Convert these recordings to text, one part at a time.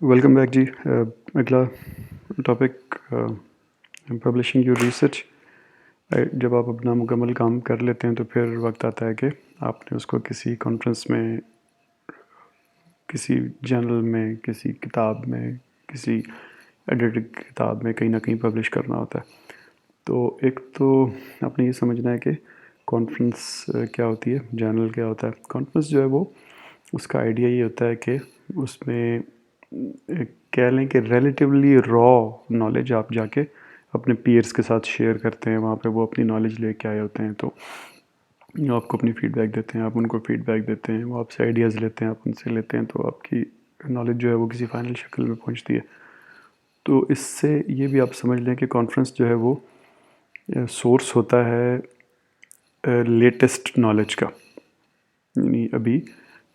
Welcome back जी। अगला topic publishing your research. जब आप अपना मुकम्मल काम कर लेते हैं तो फिर वक्त आता है कि आपने उसको किसी कॉन्फ्रेंस में, किसी जर्नल में, किसी किताब में, किसी एडिटेड किताब में कहीं ना कहीं पब्लिश करना होता है। तो एक तो आपने ये समझना है कि कॉन्फ्रेंस क्या होती है, जर्नल क्या होता है। कॉन्फ्रेंस जो है वो, उसका आइडिया ये होता है कि उसमें कह लें कि रिलेटिवली रॉ नॉलेज आप जाके अपने पीयर्स के साथ शेयर करते हैं। वहाँ पे वो अपनी नॉलेज लेके आए होते हैं, तो वो आपको अपनी फ़ीडबैक देते हैं, आप उनको फ़ीडबैक देते हैं, वो आपसे आइडियाज़ लेते हैं, आप उनसे लेते हैं, तो आपकी नॉलेज जो है वो किसी फाइनल शक्ल में पहुँचती है। तो इससे ये भी आप समझ लें कि कॉन्फ्रेंस जो है वो सोर्स होता है लेटेस्ट नॉलेज का। यानी अभी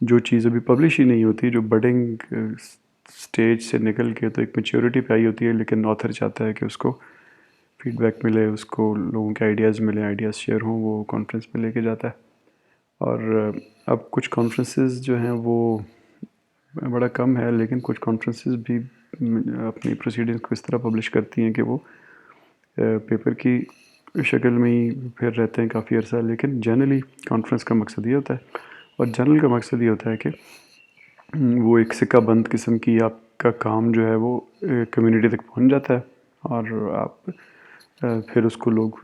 जो चीज़ अभी पब्लिश ही नहीं होती, जो बडिंग स्टेज से निकल के तो एक मैच्योरिटी पे आई होती है, लेकिन ऑथर चाहता है कि उसको फीडबैक मिले, उसको लोगों के आइडियाज़ मिले, आइडियाज़ शेयर हों, वो कॉन्फ्रेंस में लेके जाता है। और अब कुछ कॉन्फ्रेंसेस जो हैं वो बड़ा कम है, लेकिन कुछ कॉन्फ्रेंसेस भी अपनी प्रोसीडिंग्स को इस तरह पब्लिश करती हैं कि वो पेपर की शक्ल में ही फिर रहते हैं काफ़ी अर्सा। लेकिन जनरली कॉन्फ्रेंस का मकसद ये होता है, और जर्नल का मकसद ये होता है कि वो एक सिक्का बंद किस्म की आपका काम जो है वो कम्युनिटी तक पहुंच जाता है, और आप फिर उसको लोग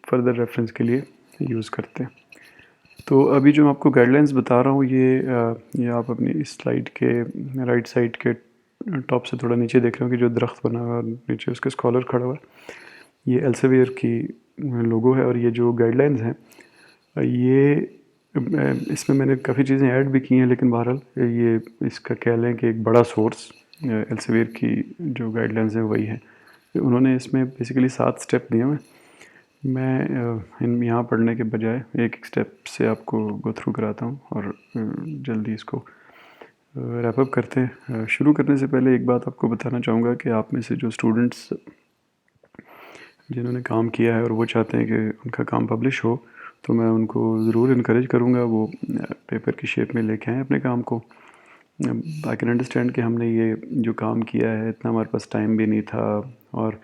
फर्दर रेफरेंस के लिए यूज़ करते हैं। तो अभी जो मैं आपको गाइडलाइंस बता रहा हूँ, ये आप अपनी इस स्लाइड के राइट साइड के टॉप से थोड़ा नीचे देख रहे हो कि जो दरख्त बना हुआ है, नीचे उसके स्कॉलर खड़ा हुआ है, ये एल्सेवियर की लोगो है। और ये जो गाइडलाइंस हैं, ये इसमें मैंने काफ़ी चीज़ें ऐड भी की हैं, लेकिन बहरहाल ये इसका कह लें कि एक बड़ा सोर्स एल्सेवियर की जो गाइडलाइंस हैं वही है। उन्होंने इसमें बेसिकली 7 स्टेप दिए हैं। मैं इन यहाँ पढ़ने के बजाय एक एक स्टेप से आपको गो थ्रू कराता हूँ, और जल्दी इसको रैप अप करते हैं। शुरू करने से पहले एक बात आपको बताना चाहूँगा कि आप में से जो स्टूडेंट्स जिन्होंने काम किया है और वो चाहते हैं कि उनका काम पब्लिश हो, तो मैं उनको ज़रूर इनकरेज करूँगा वो पेपर की शेप में लेके आएँ अपने काम को। आई कैन अंडरस्टैंड कि हमने ये जो काम किया है, इतना हमारे पास टाइम भी नहीं था, और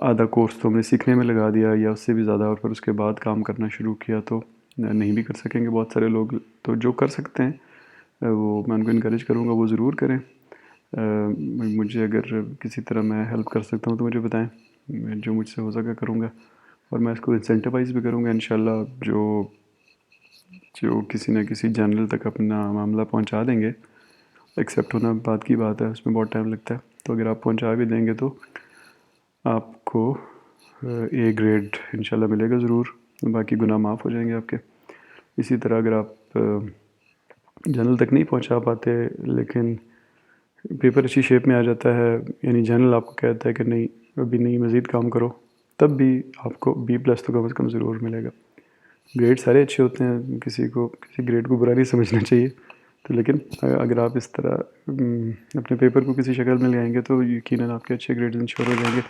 आधा कोर्स तो हमने सीखने में लगा दिया या उससे भी ज़्यादा, और फिर उसके बाद काम करना शुरू किया, तो नहीं भी कर सकेंगे बहुत सारे लोग। तो जो कर सकते हैं वो मैं उनको इनकरेज करूँगा वो ज़रूर करें। मुझे अगर किसी तरह मैं हेल्प कर सकता हूँ तो मुझे बताएं, मैं जो मुझसे हो सका करूँगा, और मैं इसको इंसेंटिवाइज़ भी करूँगा इंशाल्लाह। जो जो किसी न किसी जर्नल तक अपना मामला पहुँचा देंगे, एक्सेप्ट होना बात की बात है, उसमें बहुत टाइम लगता है, तो अगर आप पहुँचा भी देंगे तो आपको ए ग्रेड इंशाल्लाह मिलेगा ज़रूर, बाकी गुनाह माफ़ हो जाएंगे आपके। इसी तरह अगर आप जर्नल तक नहीं पहुंचा पाते, लेकिन पेपर अच्छी शेप में आ जाता है, यानी जर्नल आपको कहता है कि नहीं अभी नहीं, मज़ीद काम करो, तब भी आपको बी प्लस तो कम से कम ज़रूर मिलेगा। ग्रेड सारे अच्छे होते हैं, किसी को किसी ग्रेड को बुरा नहीं समझना चाहिए। तो लेकिन अगर आप इस तरह अपने पेपर को किसी शक्ल में ले आएंगे तो यकीनन आपके अच्छे ग्रेड्स इंश्योर हो जाएंगे।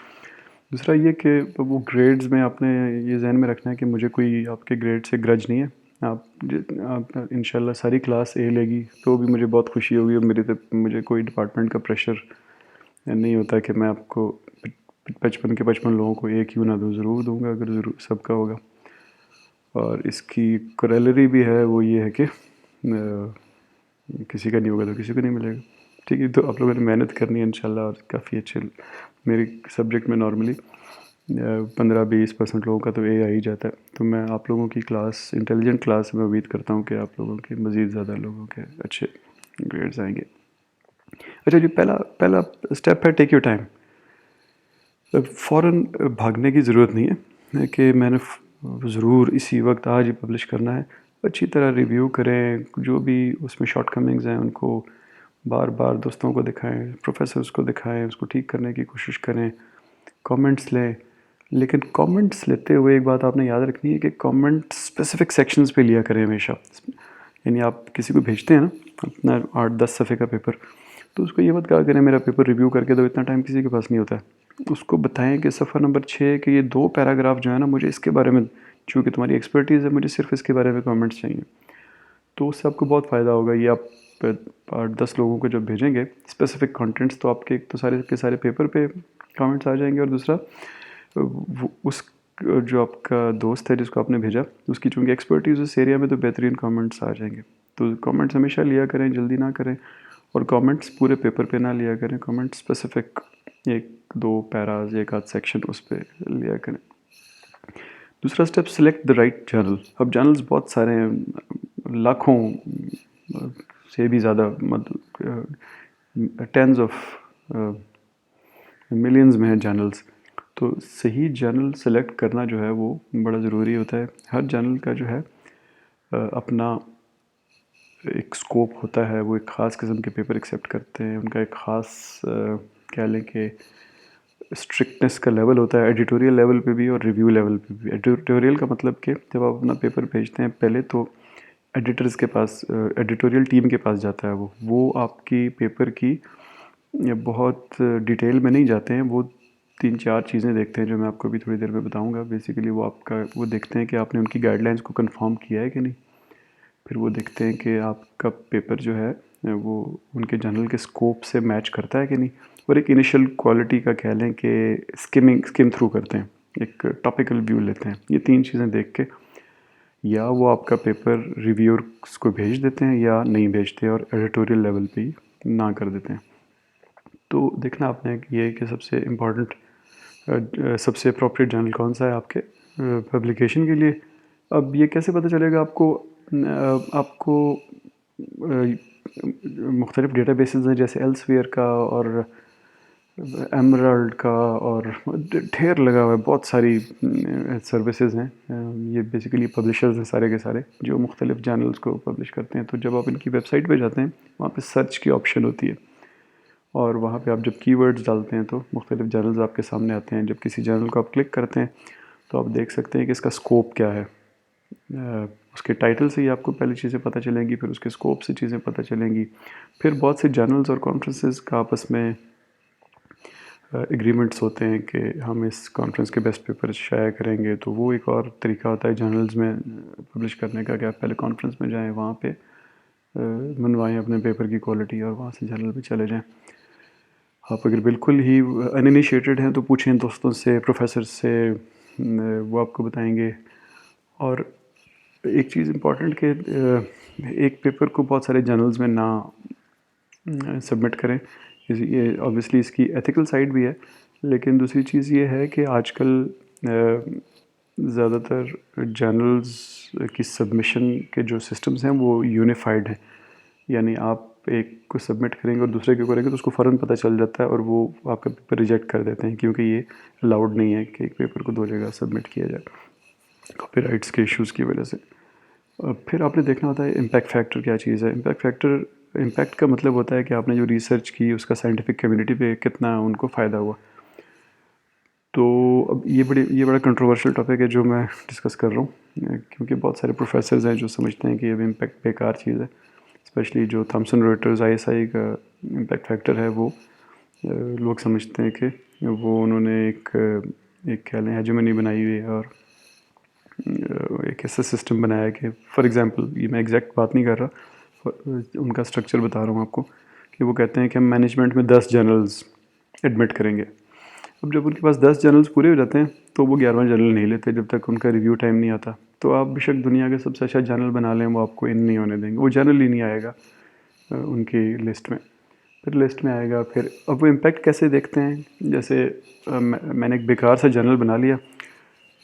दूसरा ये कि वो ग्रेड्स में आपने ये जहन में रखना है कि मुझे कोई आपके ग्रेड से ग्रज नहीं है। आप इंशाल्लाह सारी क्लास ए लेगी तो भी मुझे बहुत खुशी होगी, और मुझे कोई डिपार्टमेंट का प्रेशर नहीं होता कि मैं आपको 55 के 55 लोगों को एक क्यों ना दूँ, ज़रूर दूँगा अगर ज़रूर सबका होगा। और इसकी कोरेलरी भी है, वो ये है कि किसी का नहीं होगा तो किसी को नहीं मिलेगा। ठीक है, तो आप लोगों ने मेहनत करनी है इंशाल्लाह, और काफ़ी अच्छे मेरे सब्जेक्ट में नॉर्मली 15-20% लोगों का तो ए आ ही जाता है। तो मैं आप लोगों की क्लास इंटेलिजेंट क्लास में उम्मीद करता हूँ कि आप लोगों के मज़ीद ज़्यादा लोगों के अच्छे ग्रेड्स आएंगे। अच्छा जी, पहला पहला स्टेप है टेक योर टाइम। फ़ौरन भागने की ज़रूरत नहीं है कि मैंने ज़रूर इसी वक्त आज ही पब्लिश करना है। अच्छी तरह रिव्यू करें, जो भी उसमें शॉर्टकमिंग्स हैं उनको बार बार दोस्तों को दिखाएं, प्रोफेसर्स को दिखाएं, उसको ठीक करने की कोशिश करें, कमेंट्स लें। लेकिन कमेंट्स लेते हुए एक बात आपने याद रखनी है कि कमेंट स्पेसिफिक सेक्शंस पे लिया करें हमेशा। यानी आप किसी को भेजते हैं ना अपना 8-10 सफ़े का पेपर, तो उसको ये मत कहा करें मेरा पेपर रिव्यू करके दो, इतना टाइम किसी के पास नहीं होता है। उसको बताएं कि सफ़ा नंबर 6 के ये 2 पैराग्राफ जो है ना, मुझे इसके बारे में, चूँकि तुम्हारी एक्सपर्टीज़ है, मुझे सिर्फ इसके बारे में कमेंट्स चाहिए। तो उससे आपको बहुत फ़ायदा होगा। ये आप 8-10 लोगों को जब भेजेंगे स्पेसिफिक कंटेंट्स, तो आपके एक तो सारे के सारे पेपर पे कमेंट्स आ जाएंगे, और दूसरा उस जो आपका दोस्त है जिसको आपने भेजा, उसकी चूँकि एक्सपर्टीज़ उस एरिया में, तो बेहतरीन कमेंट्स आ जाएंगे। तो कमेंट्स हमेशा लिया करें, जल्दी ना करें, और कमेंट्स पूरे पेपर पे ना लिया करें, कमेंट स्पेसिफिक 1-2 पैराज, एक आध सेक्शन उस पर लिया करें। दूसरा step, select the right journal. अब जर्नल्स बहुत सारे हैं, लाखों से भी ज़्यादा, मतलब टेंस ऑफ मिलियंस में है जर्नल्स। तो सही जर्नल सेलेक्ट करना जो है वो बड़ा ज़रूरी होता है। हर जर्नल का जो है अपना एक स्कोप होता है, वो एक ख़ास किस्म के पेपर एक्सेप्ट करते हैं, उनका एक ख़ास कह लें कि स्ट्रिक्टनेस का लेवल होता है, एडिटोरियल लेवल पे भी और रिव्यू लेवल पे भी। एडिटोरियल का मतलब कि जब आप अपना पेपर भेजते हैं, पहले तो एडिटर्स के पास, एडिटोरियल टीम के पास जाता है वो आपकी पेपर की बहुत डिटेल में नहीं जाते हैं। वो 3-4 चीज़ें देखते हैं जो मैं आपको अभी थोड़ी देर में बताऊंगा। बेसिकली वो देखते हैं कि आपने उनकी गाइडलाइंस को कंफर्म किया है कि नहीं। फिर वो देखते हैं कि आपका पेपर जो है वो उनके जर्नल के स्कोप से मैच करता है कि नहीं। और एक इनिशियल क्वालिटी का कह लें कि स्किम थ्रू करते हैं, एक टॉपिकल व्यू लेते हैं। ये 3 चीज़ें देख के या वो आपका पेपर रिव्यूअर्स को भेज देते हैं या नहीं भेजते, और एडिटोरियल लेवल पे ही ना कर देते हैं। तो देखना आपने ये कि सबसे इम्पोर्टेंट, सबसे अप्रोप्रिएट जर्नल कौन सा है आपके पब्लिकेशन के लिए। अब ये कैसे पता चलेगा आपको? आपको मुख्तलिफ़ डेटाबेसेस हैं, जैसे एल्सवियर का और एमराल्ड का, और ढेर लगा हुआ है, बहुत सारी सर्विसेज हैं। ये बेसिकली पब्लिशर्स हैं सारे के सारे, जो मुख्तलिफ़ जर्नल्स को पब्लिश करते हैं। तो जब आप इनकी वेबसाइट पे जाते हैं, वहाँ पे सर्च की ऑप्शन होती है, और वहाँ पे आप जब कीवर्ड्स डालते हैं तो मुख्तलिफ़ जर्नल्स आपके सामने आते हैं। जब किसी जर्नल को आप क्लिक करते हैं तो आप देख सकते हैं कि इसका स्कोप क्या है। उसके टाइटल से ही आपको पहली चीज़ें पता चलेंगी, फिर उसके स्कोप से चीज़ें पता चलेंगी। फिर बहुत से जर्नल्स और कॉन्फ्रेंसेस का आपस में एग्रीमेंट्स होते हैं कि हम इस कॉन्फ्रेंस के बेस्ट पेपर शाया करेंगे। तो वो एक और तरीका होता है जर्नल्स में पब्लिश करने का, कि आप पहले कॉन्फ्रेंस में जाएँ, वहाँ पे मनवाएँ अपने पेपर की क्वालिटी, और वहाँ से जर्नल पे चले जाएँ। आप अगर बिल्कुल ही अनइनिशिएटेड हैं तो पूछें दोस्तों से, प्रोफेसर से, वो आपको बताएंगे। और एक चीज़ इम्पॉर्टेंट कि एक पेपर को बहुत सारे जर्नल्स में ना सबमिट करें। ये ऑब्वियसली इसकी एथिकल साइड भी है, लेकिन दूसरी चीज़ ये है कि आजकल ज़्यादातर जर्नल्स की सबमिशन के जो सिस्टम्स हैं वो यूनिफाइड हैं। यानी आप एक को सबमिट करेंगे और दूसरे को करेंगे तो उसको फ़ौरन पता चल जाता है, और वो आपका पेपर रिजेक्ट कर देते हैं, क्योंकि ये अलाउड नहीं है कि एक पेपर को 2 जगह सबमिट किया जाए, कॉपीराइट्स के इश्यूज़ की वजह से। फिर आपने देखना होता है इम्पैक्ट फैक्टर क्या चीज़ है। इम्पैक्ट का मतलब होता है कि आपने जो रिसर्च की उसका साइंटिफिक कम्युनिटी पे कितना उनको फ़ायदा हुआ। तो अब ये बड़ा कंट्रोवर्शियल टॉपिक है जो मैं डिस्कस कर रहा हूँ, क्योंकि बहुत सारे प्रोफेसर्स हैं जो समझते हैं कि अब इम्पैक्ट बेकार चीज़ है। स्पेशली जो थॉमसन रॉयटर्स ISI का इम्पैक्ट फैक्टर है, वो लोग समझते हैं कि वो उन्होंने एक कह लें हेजेमनी बनाई हुई है, और एक ऐसा सिस्टम बनाया कि फॉर एग्ज़ाम्पल, ये मैं एग्जैक्ट बात नहीं कर रहा, उनका स्ट्रक्चर बता रहा हूँ आपको, कि वो कहते हैं कि हम मैनेजमेंट में 10 जर्नल्स एडमिट करेंगे। अब जब उनके पास 10 जर्नल्स पूरे हो जाते हैं तो वो 11वां जर्नल नहीं लेते जब तक उनका रिव्यू टाइम नहीं आता। तो आप बेशक दुनिया के सबसे अच्छा जर्नल बना लें, वो आपको इन नहीं होने देंगे, वो जर्नल ही नहीं आएगा उनकी लिस्ट में। फिर लिस्ट में आएगा, फिर अब वो इम्पैक्ट कैसे देखते हैं? जैसे मैंने एक बेकार सा जर्नल बना लिया,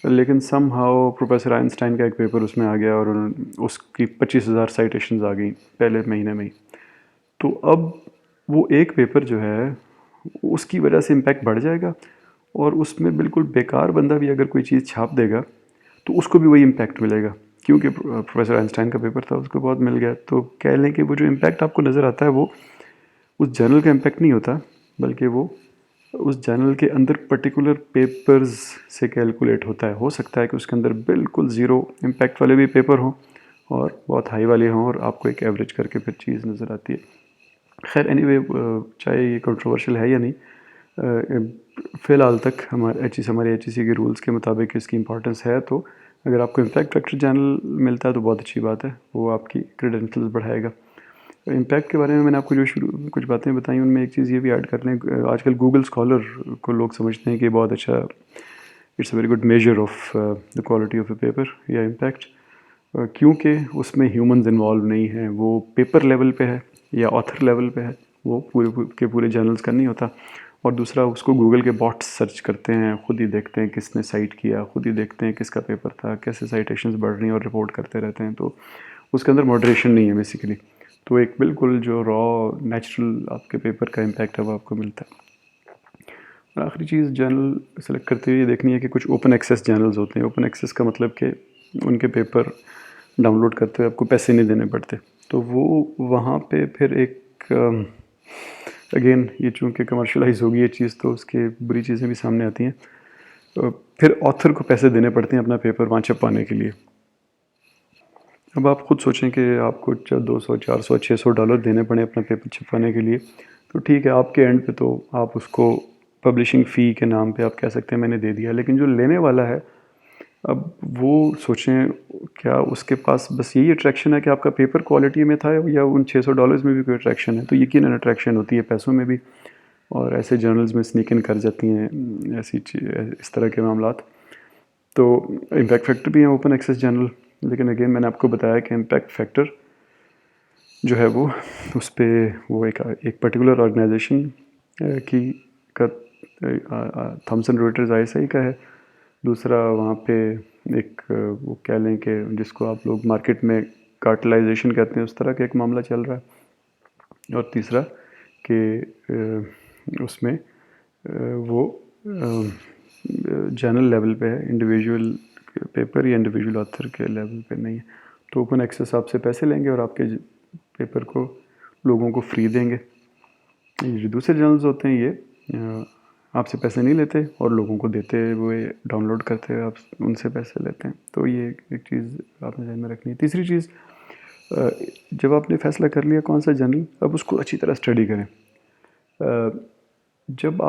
लेकिन सम हाउ प्रोफेसर आइंस्टाइन का एक पेपर उसमें आ गया, और उसकी 25,000 साइटेशंस आ गई पहले महीने में ही। तो अब वो एक पेपर जो है उसकी वजह से इम्पैक्ट बढ़ जाएगा, और उसमें बिल्कुल बेकार बंदा भी अगर कोई चीज़ छाप देगा तो उसको भी वही इम्पैक्ट मिलेगा, क्योंकि प्रोफेसर आइंस्टाइन का पेपर था, उसको बहुत मिल गया। तो कह लें कि वो जो इम्पैक्ट आपको नज़र आता है वो उस जर्नल का इम्पैक्ट नहीं होता, बल्कि वो उस जर्नल के अंदर पर्टिकुलर पेपर्स से कैलकुलेट होता है। हो सकता है कि उसके अंदर बिल्कुल ज़ीरो इम्पैक्ट वाले भी पेपर हों और बहुत हाई वाले हों, और आपको एक एवरेज करके फिर चीज़ नज़र आती है। खैर एनीवे, चाहे ये कंट्रोवर्शियल है या नहीं, फ़िलहाल तक हमारे एच ई सी के रूल्स के मुताबिक इसकी इम्पोर्टेंस है। तो अगर आपको इम्पैक्ट फैक्टर चैनल मिलता है तो बहुत अच्छी बात है, वो आपकी क्रेडेंशियल्स बढ़ाएगा। इम्पैक्ट के बारे में मैंने आपको जो शुरू कुछ बातें बताई, उनमें एक चीज़ ये भी ऐड कर लें, आजकल गूगल स्कॉलर को लोग समझते हैं कि बहुत अच्छा, it's a very good measure of the quality of A paper या इम्पैक्ट, क्योंकि उसमें ह्यूमंस इन्वॉल्व नहीं हैं, वो पेपर लेवल पे है या ऑथर लेवल पे है, वो पूरे जर्नल्स का नहीं होता। और दूसरा, उसको गूगल के बॉट्स सर्च करते हैं, ख़ुद ही देखते हैं किसने साइट किया, ख़ुद ही देखते हैं किसका पेपर था, कैसे साइटेशंस बढ़ रही हैं और रिपोर्ट करते रहते हैं। तो उसके अंदर मॉडरेशन नहीं है बेसिकली। तो एक बिल्कुल जो रॉ नेचुरल आपके पेपर का इम्पैक्ट है वो आपको मिलता है। और आखिरी चीज़, जर्नल सेलेक्ट करते हुए ये देखनी है कि कुछ ओपन एक्सेस जर्नल्स होते हैं। ओपन एक्सेस का मतलब कि उनके पेपर डाउनलोड करते हुए आपको पैसे नहीं देने पड़ते। तो वो वहाँ पे फिर एक अगेन, ये चूँकि कमर्शलाइज होगी ये चीज़, तो उसके बुरी चीज़ें भी सामने आती हैं। तो फिर ऑथर को पैसे देने पड़ते हैं अपना पेपर वहाँ छपवाने के लिए। अब आप खुद सोचें कि आपको $200, $400, $600 देने पड़े अपना पेपर छपवाने के लिए, तो ठीक है, आपके एंड पे तो आप उसको पब्लिशिंग फ़ी के नाम पे आप कह सकते हैं मैंने दे दिया, लेकिन जो लेने वाला है, अब वो सोचें क्या उसके पास बस यही अट्रैक्शन है कि आपका पेपर क्वालिटी में था, या उन $600 में भी कोई अट्रैक्शन है? तो यकीनन अट्रैक्शन होती है पैसों में भी, और ऐसे जर्नल्स में स्नीक इन कर जाती हैं ऐसी इस तरह के मामलात। तो इम्पैक्ट फैक्टर भी हैं ओपन एक्सेस जर्नल, लेकिन अगेन मैंने आपको बताया कि इम्पैक्ट फैक्टर जो है वो उस पर वो एक पर्टिकुलर ऑर्गेनाइजेशन की का थॉमसन रॉयटर्स आईएसआई का है। दूसरा वहाँ पे एक वो कह लें कि जिसको आप लोग मार्केट में कार्टलाइजेशन कहते हैं, उस तरह का एक मामला चल रहा है। और तीसरा कि उसमें वो जर्नल लेवल पे है, इंडिविजुअल पेपर या इंडिविजुअल ऑथर के लेवल पे नहीं है। तो ओपन एक्सेस आपसे पैसे लेंगे और आपके पेपर को लोगों को फ्री देंगे। ये जो दूसरे जर्नल्स होते हैं ये आपसे पैसे नहीं लेते और लोगों को देते हुए, डाउनलोड करते हुए आप उनसे पैसे लेते हैं। तो ये एक चीज़ आपने ध्यान में रखनी है। तीसरी चीज़, जब आपने फैसला कर लिया कौन सा जर्नल, अब उसको अच्छी तरह स्टडी करें। जब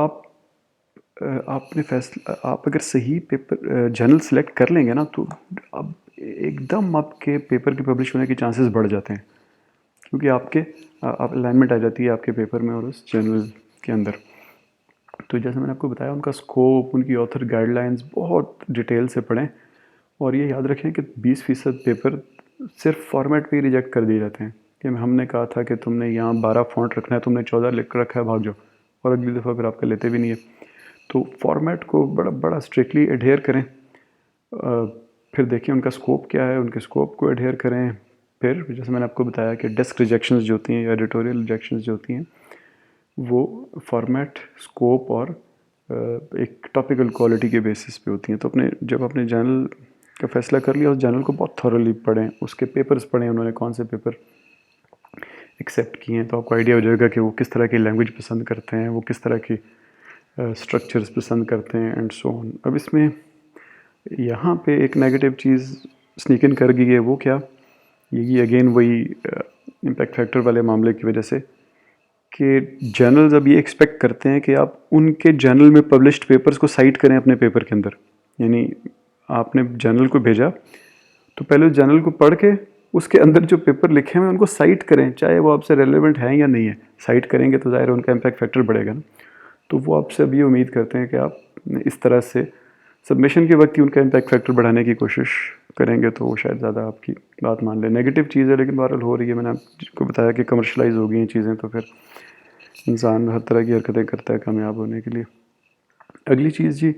आपने फैसला, आप अगर सही पेपर जर्नल सेलेक्ट कर लेंगे ना, तो अब एकदम आपके पेपर के पब्लिश होने के चांसेस बढ़ जाते हैं, क्योंकि आपके आप अलाइनमेंट आ जाती है आपके पेपर में और उस जर्नल के अंदर। तो जैसे मैंने आपको बताया, उनका स्कोप, उनकी ऑथर गाइडलाइंस बहुत डिटेल से पढ़ें, और ये याद रखें कि 20% पेपर सिर्फ फॉर्मेट पे ही रिजेक्ट कर दिए जाते हैं कि हमने कहा था कि तुमने यहाँ 12 फॉन्ट रखना है, तुमने 14 लिख रखा है, भाग जाओ, और अगली दफ़ा फिर आपका लेते भी नहीं है। तो फॉर्मेट को बड़ा बड़ा स्ट्रिक्टली एडहेयर करें। फिर देखें उनका स्कोप क्या है, उनके स्कोप को एडहेयर करें। फिर जैसे मैंने आपको बताया कि डेस्क रिजेक्शंस जो होती हैं या एडिटोरियल रिजेक्शंस जो होती हैं, वो फॉर्मेट, स्कोप और एक टॉपिकल क्वालिटी के बेसिस पे होती हैं। तो जब आपने जर्नल का फैसला कर लिया, उस जर्नल को बहुत थॉरली पढ़ें, उसके पेपर्स पढ़ें, उन्होंने कौन से पेपर एक्सेप्ट किए हैं, तो आपको आइडिया हो जाएगा कि वो किस तरह की लैंग्वेज पसंद करते हैं, वो किस तरह की स्ट्रक्चर्स पसंद करते हैं, एंड सो ऑन। अब इसमें यहाँ पे एक नेगेटिव चीज़ स्नीक इन कर गई है, वो क्या, ये अगेन वही इम्पैक्ट फैक्टर वाले मामले की वजह से, कि जर्नल्स अब ये एक्सपेक्ट करते हैं कि आप उनके जर्नल में पब्लिश्ड पेपर्स को साइट करें अपने पेपर के अंदर। यानी आपने जर्नल को भेजा, तो पहले उस जर्नल को पढ़ के उसके अंदर जो पेपर लिखे हुए हैं उनको साइट करें, चाहे वो आपसे रेलेवेंट है या नहीं है। साइट करेंगे तो ज़ाहिर है उनका इम्पैक्ट फैक्टर बढ़ेगा ना। तो वो आपसे अब ये उम्मीद करते हैं कि आप इस तरह से सबमिशन के वक्त ही उनका इम्पैक्ट फैक्टर बढ़ाने की कोशिश करेंगे, तो वो शायद ज़्यादा आपकी बात मान लें। नेगेटिव चीज़ है, लेकिन बहरहाल हो रही है। मैंने आपको बताया कि कमर्शलाइज हो गई हैं चीज़ें, तो फिर इंसान हर तरह की हरकतें करता है कामयाब होने के लिए। अगली चीज़ जी,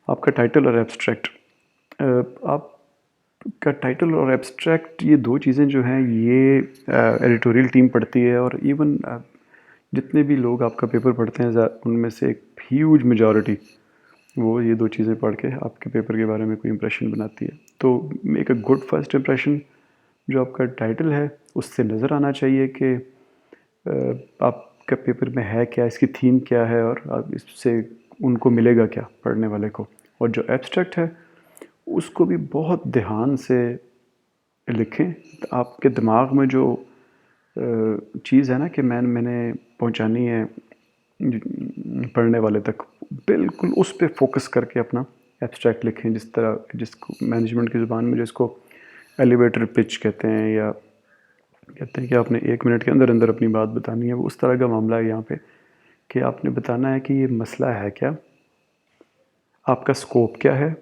आपका टाइटल और एब्स्ट्रैक्ट। आपका टाइटल और एब्स्ट्रैक्ट, ये दो चीज़ें जो हैं, ये एडिटोरियल टीम पढ़ती है, और इवन जितने भी लोग आपका पेपर पढ़ते हैं उनमें से एक ह्यूज मेजॉरिटी वो ये दो चीज़ें पढ़ के आपके पेपर के बारे में कोई इंप्रेशन बनाती है। तो make a good first impression. जो आपका टाइटल है उससे नज़र आना चाहिए कि आपका पेपर में है क्या, इसकी थीम क्या है, और आप इससे उनको मिलेगा क्या पढ़ने वाले को। और जो एब्स्ट्रैक्ट है उसको भी बहुत ध्यान से लिखें। तो आपके दिमाग में जो चीज़ है ना कि मैंने पहुंचानी है पढ़ने वाले तक, बिल्कुल उस पर फोकस करके अपना एब्स्ट्रैक्ट लिखें, जिस तरह जिसको मैनेजमेंट की ज़ुबान में जिसको एलिवेटर पिच कहते हैं, या कहते हैं कि आपने 1 मिनट के अंदर अंदर अपनी बात बतानी है। वो उस तरह का मामला है यहाँ पे कि आपने बताना है कि ये मसला है क्या, आपका स्कोप क्या है,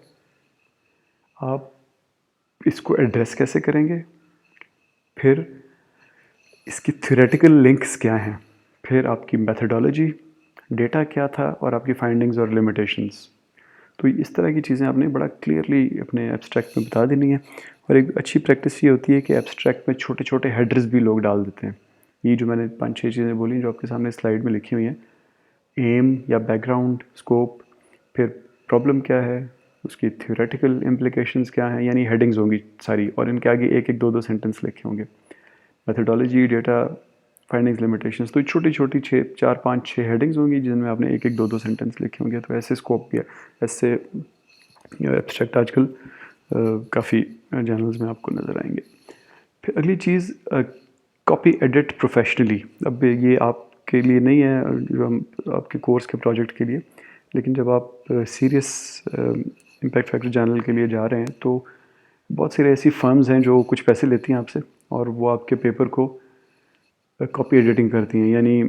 आप इसको एड्रेस कैसे करेंगे, फिर इसकी थ्योरेटिकल लिंक्स क्या हैं, फिर आपकी मेथडोलॉजी, डेटा क्या था, और आपकी फाइंडिंग्स और लिमिटेशंस। तो इस तरह की चीज़ें आपने बड़ा क्लियरली अपने एब्स्ट्रैक्ट में बता देनी है। और एक अच्छी प्रैक्टिस ये होती है कि एब्स्ट्रैक्ट में छोटे छोटे हेडर्स भी लोग डाल देते हैं। ये जो मैंने 5-6 चीज़ें बोली जो आपके सामने स्लाइड में लिखी हुई हैं, एम या बैकग्राउंड, स्कोप, फिर प्रॉब्लम क्या है, उसकी थ्योरेटिकल इम्प्लीकेशंस क्या हैं, यानी हेडिंग्स होंगी सारी, और इनके आगे एक एक दो दो सेंटेंस लिखे होंगे। मेथडोलॉजी, डेटा, फाइंडिंग्स, लिमिटेशंस, तो छोटी छोटी 4-5-6 हेडिंग्स होंगी जिनमें आपने एक एक दो दो सेंटेंस लिखे होंगे। तो ऐसे स्कोप भी है, ऐसे एब्स्ट्रैक्ट आजकल काफ़ी जर्नल्स में आपको नज़र आएंगे। फिर अगली चीज़, कॉपी एडिट प्रोफेशनली। अब ये आपके लिए नहीं है, जो हम आपके कोर्स के प्रोजेक्ट के लिए, लेकिन जब आप सीरियस इम्पैक्ट फैक्टर जर्नल के लिए जा रहे हैं तो बहुत सारी ऐसी फर्म्स हैं जो कुछ पैसे लेती हैं आपसे, और वो आपके पेपर को कॉपी एडिटिंग करती हैं। यानी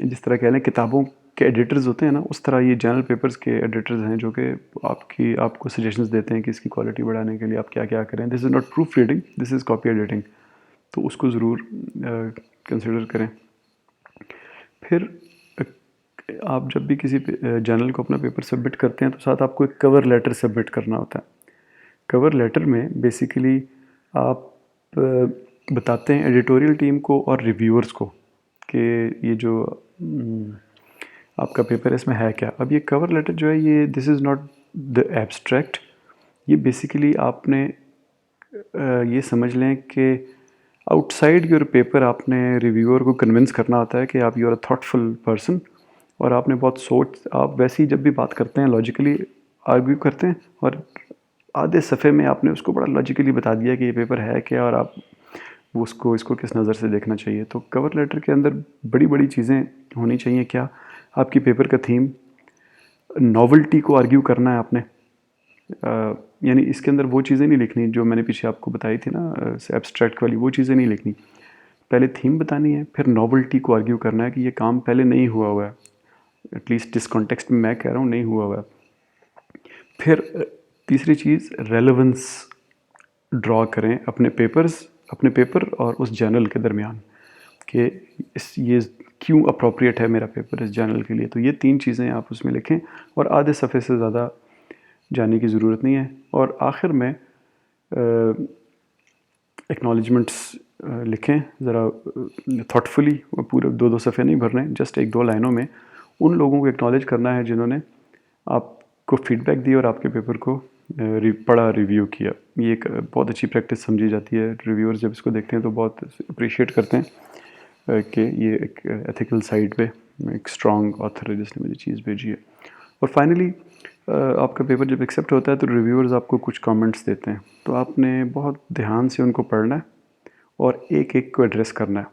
जिस तरह कह लें किताबों के एडिटर्स होते हैं ना, उस तरह ये जर्नल पेपर्स के एडिटर्स हैं जो कि आपको सजेशंस देते हैं कि इसकी क्वालिटी बढ़ाने के लिए आप क्या क्या करें। This is not proof reading, this is copy editing, तो उसको ज़रूर कंसिडर करें। फिर आप जब भी किसी जर्नल को अपना पेपर सबमिट करते हैं तो साथ आपको एक कवर लेटर सबमिट करना होता है। कवर लेटर में बेसिकली आप बताते हैं एडिटोरियल टीम को और रिव्यूअर्स को कि ये जो आपका पेपर है इसमें है क्या। अब ये कवर लेटर जो है, ये this is not the abstract, ये बेसिकली आपने ये समझ लें कि आउटसाइड योर पेपर आपने रिव्यूअर को कन्विंस करना होता है कि आप you are a thoughtful person, और आपने बहुत आप वैसे ही जब भी बात करते हैं लॉजिकली आर्ग्यू करते हैं, और आधे सफ़े में आपने उसको बड़ा लॉजिकली बता दिया कि ये पेपर है क्या और आप उसको इसको किस नज़र से देखना चाहिए। तो कवर लेटर के अंदर बड़ी बड़ी चीज़ें होनी चाहिए। क्या आपकी पेपर का थीम, नॉवल्टी को आर्ग्यू करना है आपने, यानी इसके अंदर वो चीज़ें नहीं लिखनी जो मैंने पीछे आपको बताई थी ना एब्स्ट्रैक्ट वाली, वो चीज़ें नहीं लिखनी। पहले थीम बतानी है, फिर नॉवल्टी को आर्ग्यू करना है कि ये काम पहले नहीं हुआ हुआ है, एटलीस्ट जिस कॉन्टेक्स्ट में मैं कह रहा हूँ नहीं हुआ हुआ है। फिर तीसरी चीज़, रेलेवेंस ड्रॉ करें अपने पेपर और उस जर्नल के दरमियान कि ये क्यों अप्रोप्रिएट है मेरा पेपर इस जर्नल के लिए। तो ये 3 चीज़ें आप उसमें लिखें, और आधे सफ़े से ज़्यादा जाने की ज़रूरत नहीं है। और आखिर में एक्नॉलेजमेंट्स लिखें ज़रा थॉटफुली, पूरे 2-2 सफ़े नहीं भरने, जस्ट 1-2 लाइनों में उन लोगों को एक्नॉलेज करना है जिन्होंने आपको फीडबैक दी और आपके पेपर को पढ़ा, रिव्यू किया। ये एक बहुत अच्छी प्रैक्टिस समझी जाती है। रिव्यूअर्स जब इसको देखते हैं तो बहुत अप्रिशिएट करते हैं कि ये एक एथिकल साइड पे एक स्ट्रॉन्ग ऑथर है जिसने मुझे चीज़ भेजी है। और फाइनली आपका पेपर जब एक्सेप्ट होता है तो रिव्यूअर्स आपको कुछ कमेंट्स देते हैं, तो आपने बहुत ध्यान से उनको पढ़ना है और एक एक को एड्रेस करना है।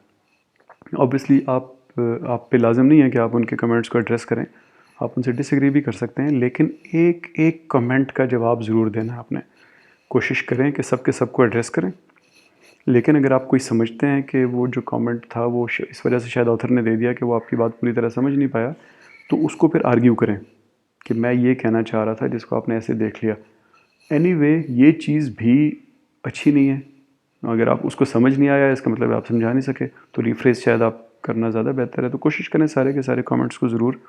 ऑब्वियसली आप पे लाजिम नहीं है कि आप उनके कमेंट्स को एड्रेस करें, आप उनसे डिसएग्री भी कर सकते हैं, लेकिन एक एक कमेंट का जवाब ज़रूर देना है आपने। कोशिश करें कि सब के सब को एड्रेस करें, लेकिन अगर आप कोई समझते हैं कि वो जो कमेंट था वो इस वजह से शायद ऑथर ने दे दिया कि वो आपकी बात पूरी तरह समझ नहीं पाया, तो उसको फिर आर्ग्यू करें कि मैं ये कहना चाह रहा था जिसको आपने ऐसे देख लिया। एनीवे ये चीज़ भी अच्छी नहीं है। अगर आप उसको समझ नहीं आया इसका मतलब आप समझा नहीं सके, तो रिफ्रेश शायद आप करना ज़्यादा बेहतर है। तो कोशिश करें सारे के सारे कमेंट्स को ज़रूर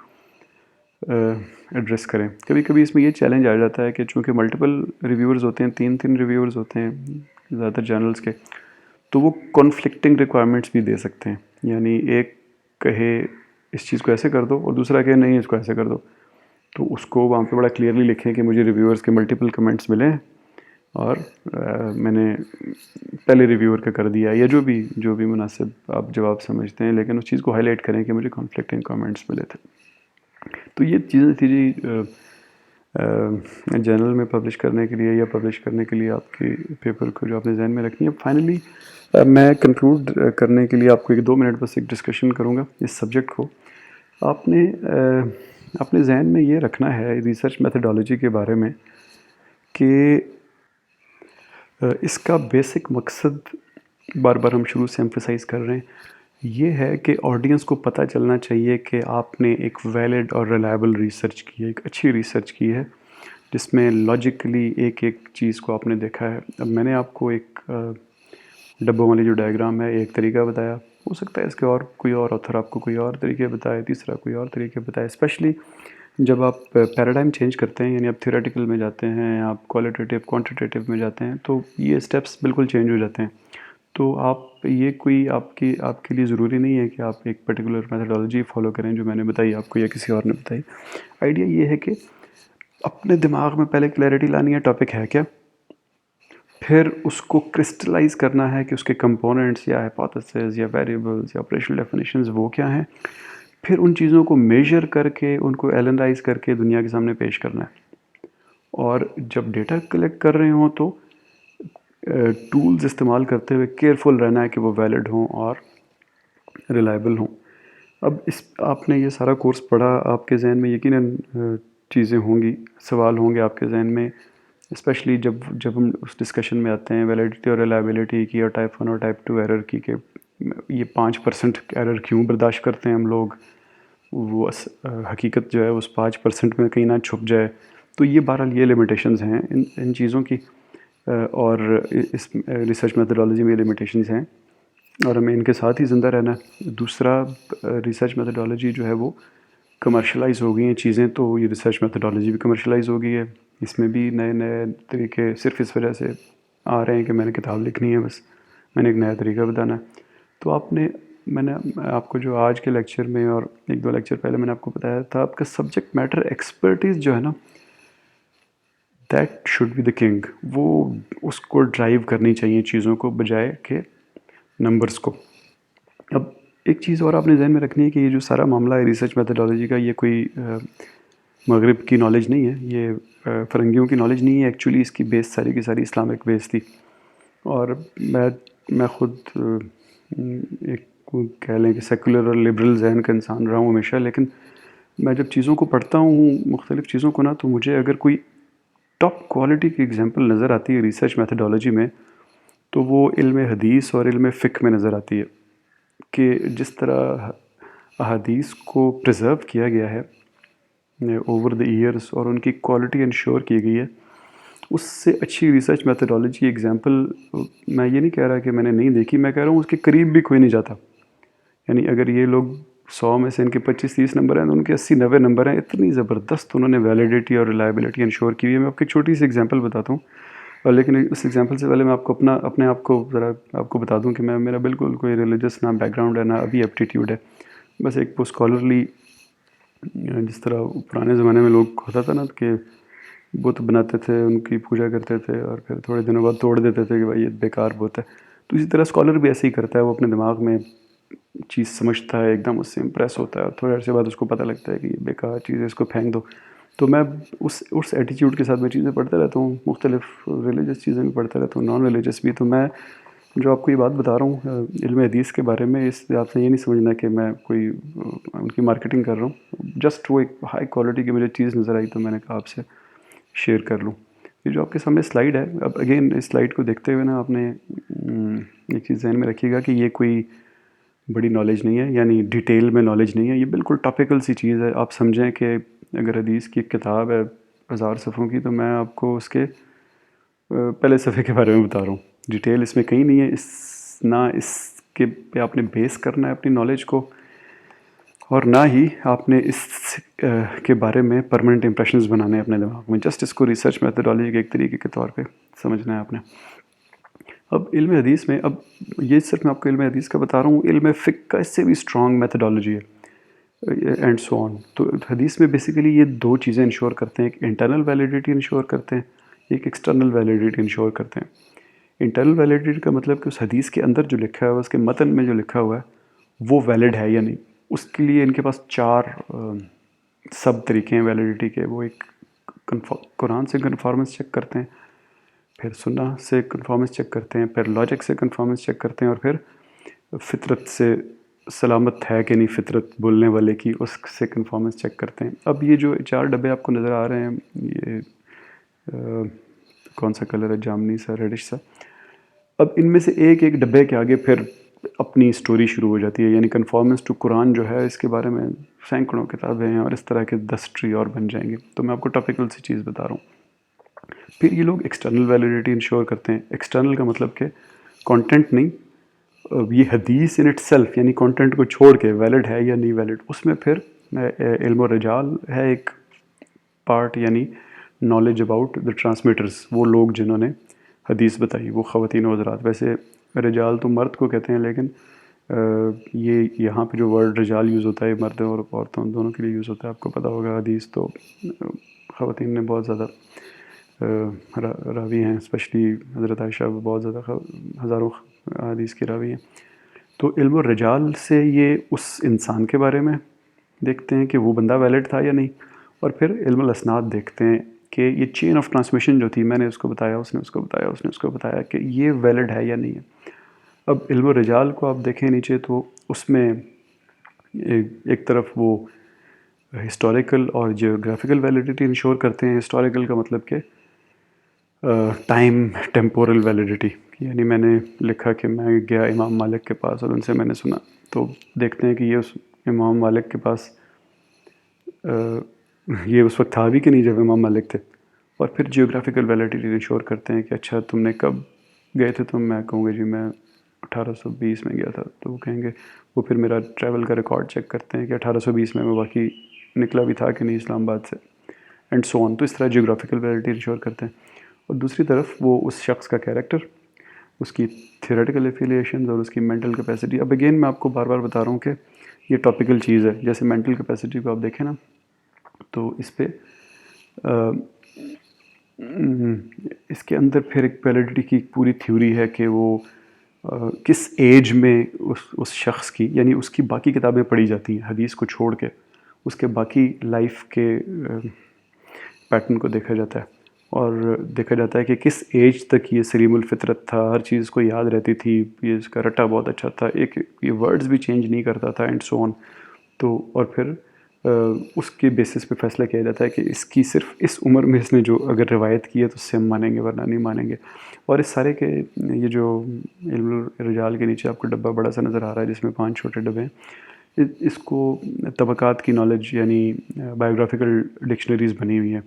एड्रेस करें। कभी कभी इसमें ये चैलेंज आ जाता है कि चूँकि मल्टीपल रिव्यूअर्स होते हैं, 3-3 रिव्यूअर्स होते हैं ज़्यादातर जर्नल्स के, तो वो कॉन्फ्लिक्टिंग रिक्वायरमेंट्स भी दे सकते हैं। यानी एक कहे इस चीज़ को ऐसे कर दो और दूसरा कहे नहीं इसको ऐसे कर दो, तो उसको वहाँ पे बड़ा क्लियरली लिखें कि मुझे रिव्यूअर्स के मल्टीपल कमेंट्स मिले और मैंने पहले रिव्यूअर का कर दिया, या जो भी मुनासिब आप जवाब समझते हैं, लेकिन उस चीज़ को हाईलाइट करें कि मुझे कॉन्फ्लिक्टिंग कमेंट्स मिले थे। तो ये चीज़ें थी जी जर्नल में पब्लिश करने के लिए या पब्लिश करने के लिए आपके पेपर को जो आपने जहन में रखनी है। फाइनली मैं कंक्लूड करने के लिए आपको 1-2 मिनट बस एक डिस्कशन करूँगा इस सब्जेक्ट को। आपने अपने जहन में ये रखना है रिसर्च मेथडोलॉजी के बारे में कि इसका बेसिक मकसद बार बार हम शुरू से एम्फसाइज़ कर रहे हैं, ये है कि ऑडियंस को पता चलना चाहिए कि आपने एक वैलिड और रिलायबल रिसर्च की है, एक अच्छी रिसर्च की है, जिसमें लॉजिकली एक-एक चीज़ को आपने देखा है। अब मैंने आपको एक डब्बों वाली जो डायग्राम है, एक तरीका बताया, हो सकता है इसके और कोई और ऑथर आपको कोई और तरीके बताए, तीसरा कोई और तरीके बताए। स्पेशली जब आप पैराडाइम चेंज करते हैं, यानी आप थ्योरेटिकल में जाते हैं, आप क्वालिटेटिव क्वांटिटेटिव में जाते हैं, तो ये स्टेप्स बिल्कुल चेंज हो जाते हैं। तो आप ये कोई आपके लिए ज़रूरी नहीं है कि आप एक पर्टिकुलर मेथडोलॉजी फॉलो करें जो मैंने बताई आपको या किसी और ने बताई। आइडिया ये है कि अपने दिमाग में पहले क्लैरिटी लानी है टॉपिक है क्या, फिर उसको क्रिस्टलाइज करना है कि उसके कंपोनेंट्स या हाइपोथेसिस या वेरिएबल्स या ऑपरेशनल डेफिनेशंस वो क्या हैं, फिर उन चीज़ों को मेजर करके उनको एनालाइज करके दुनिया के सामने पेश करना है। और जब डेटा कलेक्ट कर रहे हों तो टूल्स इस्तेमाल करते हुए केयरफुल रहना है कि वो वैलिड हों और रिलायबल हों। अब इस आपने ये सारा कोर्स पढ़ा, आपके जहन में यकीनन चीज़ें होंगी, सवाल होंगे आपके जहन में, स्पेशली जब हम उस डिस्कशन में आते हैं वैलिडिटी और रिलायबिलिटी की और टाइप 1 और टाइप 2 एरर की, कि ये 5% एरर क्यों बर्दाश्त करते हैं हम लोग, वो हकीकत जो है उस 5% में कहीं ना छुप जाए। तो ये बहरहाल ये लिमिटेशंस हैं इन चीज़ों की, और इस रिसर्च मेथडोलॉजी में लिमिटेशंस हैं और हमें इनके साथ ही ज़िंदा रहना है। दूसरा, रिसर्च मेथडोलॉजी जो है वो कमर्शलाइज़ हो गई हैं चीज़ें, तो ये रिसर्च मेथडोलॉजी भी कमर्शलाइज़ हो गई है। इसमें भी नए नए तरीके सिर्फ इस वजह से आ रहे हैं कि मैंने किताब लिखनी है, बस मैंने एक नया तरीका बताना है। तो मैंने आपको जो आज के लेक्चर में और एक दो लेक्चर पहले मैंने आपको बताया था, आपका सब्जेक्ट मैटर एक्सपर्टीज़ जो है ना, that should be the king. वो उसको ड्राइव करनी चाहिए चीज़ों को, बजाय के नंबर्स को। अब एक चीज़ और आपने जहन में रखनी है कि ये जो सारा मामला है रिसर्च मेथडोलॉजी का, ये कोई मगरिब की नॉलेज नहीं है, ये फ़रंगियों की नॉलेज नहीं है। एक्चुअली इसकी बेस सारी की सारी इस्लामिक बेस थी। और मैं ख़ुद एक कह लें कि सेकुलर और लिबरल जहन का इंसान रहा हूँ हमेशा, लेकिन मैं जब चीज़ों को पढ़ता हूँ, मुख्तलिफ़ चीज़ों को ना, तो मुझे अगर कोई टॉप क्वालिटी की एग्जांपल नज़र आती है रिसर्च मेथडोलॉजी में, तो वो इल्म हदीस और इल्म फ़िक़्ह में नज़र आती है। कि जिस तरह अहादीस को प्रिज़र्व किया गया है ओवर द ईयर्स और उनकी क्वालिटी इंश्योर की गई है, उससे अच्छी रिसर्च मेथडोलॉजी एग्जांपल मैं ये नहीं कह रहा कि मैंने नहीं देखी, मैं कह रहा हूँ उसके करीब भी कोई नहीं जाता। यानी अगर ये लोग 100 में से इनके 25-30 नंबर हैं, तो उनके 80-90 नंबर हैं। इतनी ज़बरदस्त उन्होंने वैलिडिटी और रिलायबिलिटी इंश्योर की हुई है। मैं आपको एक छोटी सी एग्जांपल बताता हूँ, और लेकिन उस एग्जांपल से पहले मैं आपको अपने आप को ज़रा आपको बता दूँ कि मेरा बिल्कुल कोई रिलीजियस ना बैकग्राउंड है, ना अभी एप्टीट्यूड है। बस एक वो स्कॉलरली, जिस तरह पुराने ज़माने में लोग होता था ना कि बुत बनाते थे, उनकी पूजा करते थे और फिर थोड़े दिनों बाद तोड़ देते थे कि भाई ये बेकार बुत है। तो इसी तरह स्कॉलर भी ऐसे ही करता है, वो अपने दिमाग में चीज़ समझता है, एकदम उससे इम्प्रेस होता है और थोड़े अर्से बाद उसको पता लगता है कि ये बेकार चीज़ है, इसको फेंक दो। तो मैं उस एटीट्यूड के साथ मैं चीज़ें पढ़ता रहता हूँ, मुख्तलिफ रिलीजियस चीज़ें भी पढ़ता रहता हूँ, नॉन रिलीजियस भी। तो मैं जो आपको ये बात बता रहा हूँ इल्म हदीस के बारे में, इस आपसे ये नहीं समझना कि मैं कोई उनकी मार्केटिंग कर रहा हूँ। जस्ट वो एक हाई क्वालिटी की मुझे चीज़ नज़र आई, तो मैंने कहा आपसे शेयर कर लूँ। ये जो आपके सामने स्लाइड है, अब अगेन इस स्लाइड को देखते हुए ना आपने एक चीज़ ज़हन में रखिएगा कि ये कोई बड़ी नॉलेज नहीं है, यानी डिटेल में नॉलेज नहीं है। ये बिल्कुल टॉपिकल सी चीज़ है। आप समझें कि अगर हदीस की एक किताब है 1000 सफ़ों की, तो मैं आपको उसके पहले सफ़े के बारे में बता रहा हूँ। डिटेल इसमें कहीं नहीं है। ना इसके पे आपने बेस करना है अपनी नॉलेज को, और ना ही आपने इस के बारे में परमानेंट इंप्रेशंस बनाने हैं अपने दिमाग में। जस्ट इसको रिसर्च मेथडोलॉजी के एक तरीके के तौर पे समझना है आपने। अब इल्म हदीस में, अब ये सिर्फ मैं आपको इल्म हदीस का बता रहा हूँ, इल्म फ़िक़्ह का इससे भी स्ट्रॉन्ग मेथडोलॉजी है एंड सो ऑन। तो हदीस में बेसिकली ये दो चीज़ें इंश्योर करते हैं, एक इंटरनल वैलिडिटी इंश्योर करते हैं, एक एक्सटर्नल वैलिडिटी इंश्योर करते हैं। इंटरनल वैलिडिटी का मतलब कि उस हदीस के अंदर जो लिखा है, उसके मतन में जो लिखा हुआ है, वो वैलिड है या नहीं। उसके लिए इनके पास 4 सब तरीके हैं वैलिडिटी के। वो एक कुरान से कन्फॉर्मेंस चेक करते हैं, फिर सुन्ना से कन्फॉर्मेंस चेक करते हैं, फिर लॉजिक से कन्फॉर्मेंस चेक करते हैं, और फिर फितरत से सलामत है कि नहीं फितरत बोलने वाले की, उससे कन्फॉर्मेंस चेक करते हैं। अब ये जो 4 डब्बे आपको नज़र आ रहे हैं, ये कौन सा कलर है, जामनी सा, रेडिश सा। अब इनमें से एक एक डब्बे के आगे फिर अपनी स्टोरी शुरू हो जाती है, यानी कन्फॉर्मेंस टू कुरान जो है, इसके बारे में सैकड़ों किताबें हैं और इस तरह के 10 ट्री और बन जाएंगे। तो मैं आपको टॉपिकल सी चीज़ बता रहा हूँ। फिर ये लोग एक्सटर्नल वैलिडिटी इंश्योर करते हैं। एक्सटर्नल का मतलब कि कंटेंट नहीं, ये हदीस इन इटसेल्फ यानी कंटेंट को छोड़ के वैलिड है या नहीं वैलिड। उसमें फिर इल्म और रिजाल है एक पार्ट, यानी नॉलेज अबाउट द ट्रांसमीटर्स, वो लोग जिन्होंने हदीस बताई, वो ख़वातीन व हज़रात। वैसे रिजाल तो मर्द को कहते हैं, लेकिन ये यहाँ पे जो वर्ड रिजाल यूज़ होता है मर्द और औरतों दोनों के लिए यूज़ होता है। आपको पता होगा हदीस तो ख़वातीन ने बहुत ज़्यादा रावी हैं, स्पेशली हज़रत आयशा बहुत ज़्यादा हज़ारों हदीस की रावी हैं। तो इल्म और रिजाल से ये उस इंसान के बारे में देखते हैं कि वो बंदा वैलिड था या नहीं, और फिर इल्म असनाद देखते हैं कि ये चेन ऑफ ट्रांसमिशन जो थी, मैंने उसको बताया, उसने उसको बताया, उसने उसको बताया, कि ये वैलिड है या नहीं है। अब इल्म और रिजाल को आप देखें नीचे, तो उसमें एक तरफ वो हिस्टोरिकल और जियोग्राफिकल वैलिडिटी इंश्योर करते हैं। हिस्टोरिकल का मतलब कि टाइम टेम्पोरल वैलिडिटी, यानी मैंने लिखा कि मैं गया इमाम मालिक के पास और उनसे मैंने सुना, तो देखते हैं कि ये उस इमाम मालिक के पास ये उस वक्त था भी कि नहीं जब इमाम मालिक थे। और फिर जियोग्राफिकल वैलिडिटी इंश्योर करते हैं कि अच्छा तुमने कब गए थे, तो मैं कहूँगा जी मैं 1820 में गया था, तो वो कहेंगे, वो फिर मेरा ट्रैवल का रिकॉर्ड चेक करते हैं कि 1820 में मैं बाकी निकला भी था कि नहीं इस्लामाबाद से, एंड सो ऑन। तो इस तरह जियोग्राफिकल वैलिडिटी इंश्योर करते हैं। और दूसरी तरफ वो उस शख्स का कैरेक्टर, उसकी थियोरेटिकल एफिलिएशन और उसकी मेंटल कैपेसिटी। अब अगेन मैं आपको बार बार बता रहा हूँ कि ये टॉपिकल चीज़ है। जैसे मेंटल कैपेसिटी को आप देखें ना, तो इस पर इसके अंदर फिर एक वैलिडिटी की पूरी थ्योरी है कि वो किस एज में उस शख्स की, यानी उसकी बाकी किताबें पढ़ी जाती हैं हदीस को छोड़ के, उसके बाकी लाइफ के पैटर्न को देखा जाता है, और देखा जाता है कि किस एज तक ये सलीमुल फितरत था, हर चीज़ को याद रहती थी, ये इसका रट्टा बहुत अच्छा था, एक ये वर्ड्स भी चेंज नहीं करता था, एंड सो ऑन। तो और फिर उसके बेसिस पे फैसला किया जाता है कि इसकी सिर्फ इस उम्र में इसने जो अगर रिवायत की है तो उससे हम मानेंगे, वरना नहीं मानेंगे। और इस सारे के ये जो इल्म रिजाल के नीचे आपको डब्बा बड़ा सा नज़र आ रहा है जिसमें 5 छोटे डब्बे हैं, इसको तबक़ात की नॉलेज यानी बायोग्राफिकल डिक्शनरीज़ बनी हुई हैं